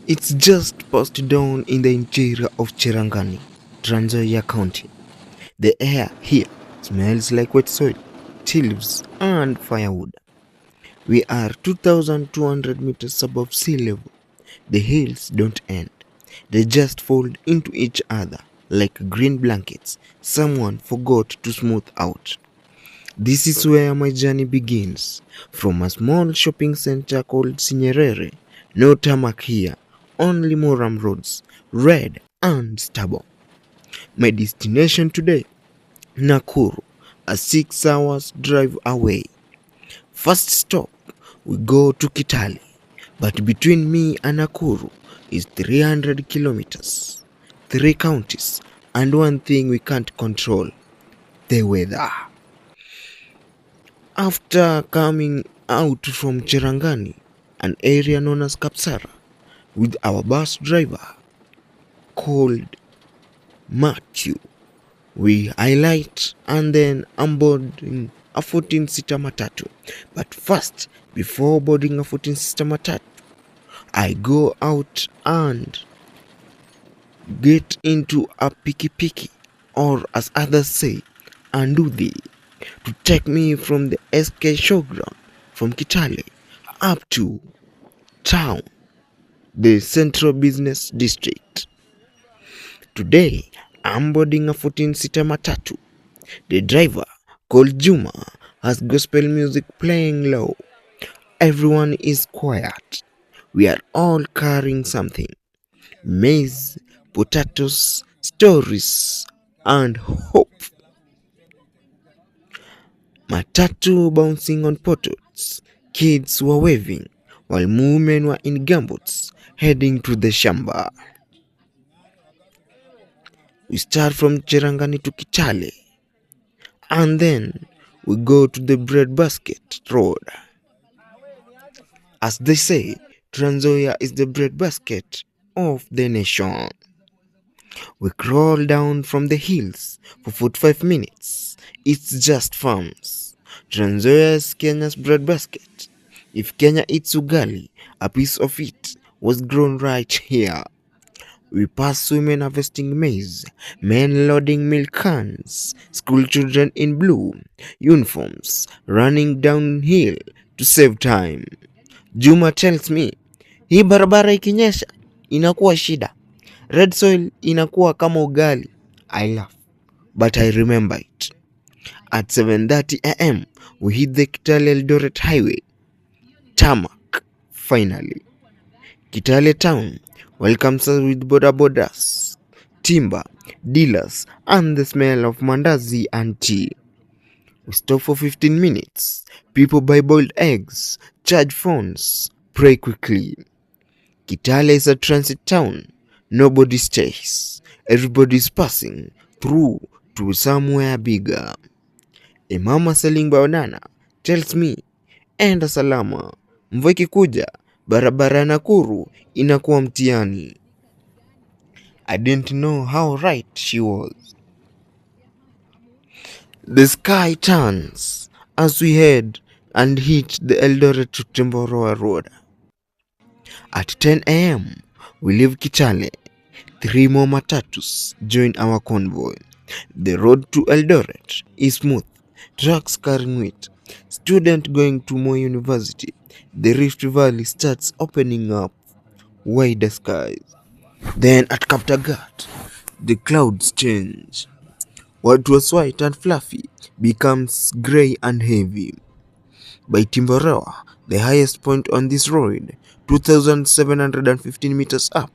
It's just past dawn in the interior of Cherangani, Trans Nzoia County. The air here smells like wet soil, leaves, and firewood. We are 2,200 meters above sea level. The hills don't end. They just fold into each other like green blankets someone forgot to smooth out. This is where my journey begins. From a small shopping center called Sinyerere, no tarmac here, only Moram roads, red and stubborn. My destination today, Nakuru, a 6 hours drive away. First stop, we go to Kitale, but between me and Nakuru is 300 kilometers, 3 counties, and one thing we can't control, the weather. After coming out from Cherangani, an area known as Kapsara, with our bus driver called Matthew, we highlight and then I'm boarding a 14-seater matatu. But first, before boarding a 14-seater matatu, I go out and get into a piki, or as others say, anduthi, to take me from the SK showground from Kitale up to town, the central business district. Today, I'm boarding a 14-seater matatu. The driver, called Juma, has gospel music playing low. Everyone is quiet. We are all carrying something. Maize, potatoes, stories, and hope. Matatu bouncing on potholes. Kids were waving, while women were in gumboots, heading to the shamba. We start from Cherangani to Kitale, and then we go to the breadbasket road. As they say, Trans Nzoia is the breadbasket of the nation. We crawl down from the hills for 45 minutes. It's just farms. Trans Nzoia is Kenya's breadbasket. If Kenya eats ugali, a piece of it was grown right here. We pass women harvesting maize, men loading milk cans, school children in blue uniforms running downhill to save time. Juma tells me, hii barabara ikinyesha inakuwa shida. Red soil inakuwa kama ugali. I laugh, but I remember it. At 7:30 a.m., we hit the Kitale Eldoret highway. Tarmac, finally. Kitale town welcomes us with bodas, timber, dealers, and the smell of mandazi and tea. We stop for 15 minutes. People buy boiled eggs, charge phones, pray quickly. Kitale is a transit town. Nobody stays. Everybody's passing through to somewhere bigger. A mama selling banana tells me, enda salama, mvua ikikuja, barabara Nakuru inakuwa mtihani. I didn't know how right she was. The sky turns as we head and hit the Eldoret to Timboroa road. At 10 a.m., we leave Kitale. 3 more matatus join our convoy. The road to Eldoret is smooth. Trucks carrying wheat. Student going to Moi University. The Rift Valley starts opening up wider skies. Then at Kaptagat, the clouds change. What was white and fluffy becomes grey and heavy. By Timboroa, the highest point on this road, 2,715 meters up,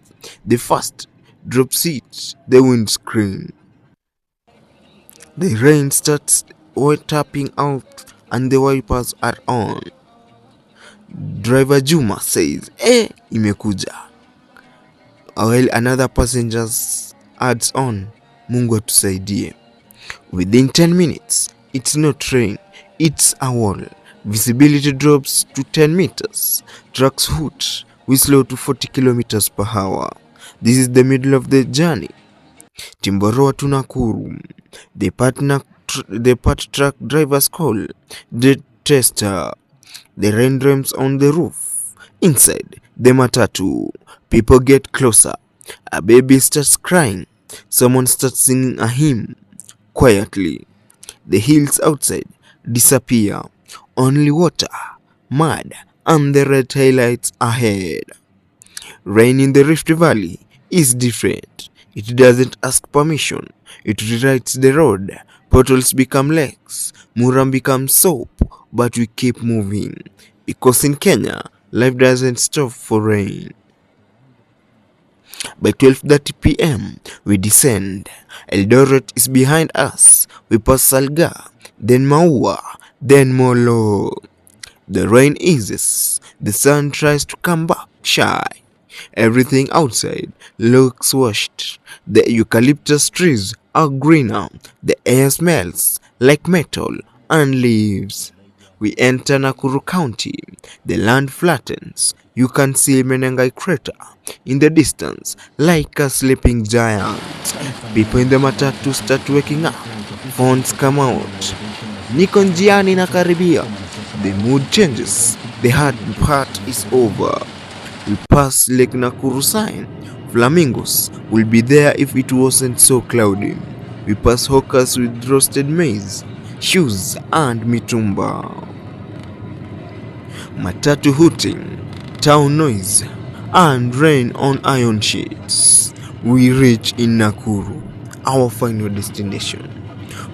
the first drop hits the windscreen. The rain starts tapping out and the wipers are on. Driver Juma says, imekuja. While another passenger adds on, Mungu atusaidie. Within 10 minutes, it's not rain, it's a wall. Visibility drops to 10 meters. Trucks hoot. We slow to 40 kilometers per hour. This is the middle of the journey. Timboroa to Nakuru. The part truck drivers call the tester. The raindrops on the roof. Inside, The matatu. People get closer. A baby starts crying. Someone starts singing a hymn quietly. The hills outside disappear. Only water, mud, and the red highlights ahead. Rain in the Rift Valley is different. It doesn't ask permission. It rewrites the road. Potholes become lakes. Muram becomes soap. But we keep moving. Because in Kenya, life doesn't stop for rain. By 12:30 p.m., we descend. Eldoret is behind us. We pass Salga, then Maua, then Molo. The rain eases. The sun tries to come back shy. Everything outside looks washed. The eucalyptus trees are greener. The air smells like metal and leaves. We enter Nakuru County. The land flattens. You can see Menengai crater in the distance like a sleeping giant. People in the matatu start waking up. Phones come out. Niko njiani nakaribia. The mood changes. The hard part is over. We pass Lake Nakuru sign. Flamingos will be there if it wasn't so cloudy. We pass hawkers with roasted maize, shoes and mitumba. Matatu hooting, town noise, and rain on iron sheets. We reach in Nakuru, our final destination.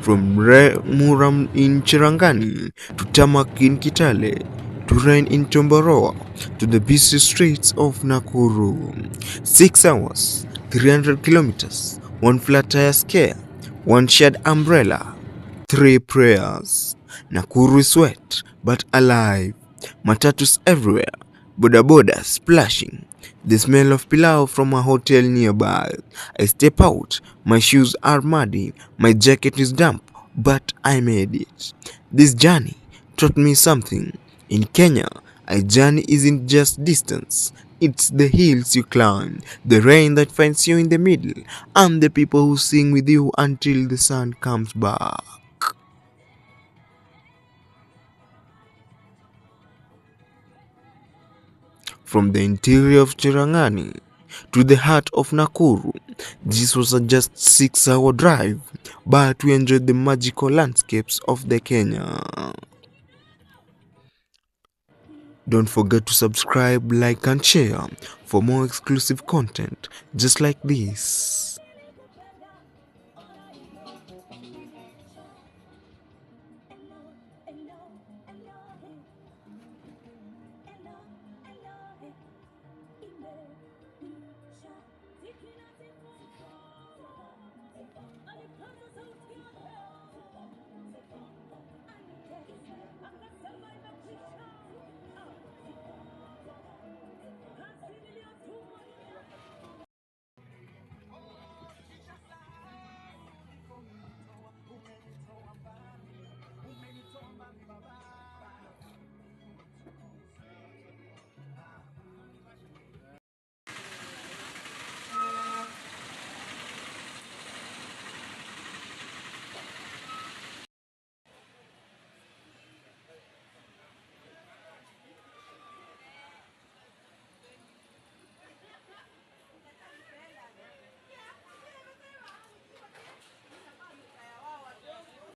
From Muram in Chirangani to Tamak in Kitale, to rain in Tomboroa, to the busy streets of Nakuru. 6 hours, 300 kilometers, 1 flat tire scare, 1 shared umbrella, 3 prayers. Nakuru is wet but alive. Matatus everywhere, boda boda splashing. The smell of pilau from a hotel nearby. I step out, my shoes are muddy, my jacket is damp, but I made it. This journey taught me something. In Kenya, a journey isn't just distance. It's the hills you climb, the rain that finds you in the middle, and the people who sing with you until the sun comes back. From the interior of Chirangani to the heart of Nakuru, this was a just 6-hour drive, but we enjoyed the magical landscapes of the Kenya. Don't forget to subscribe, like and share for more exclusive content just like this.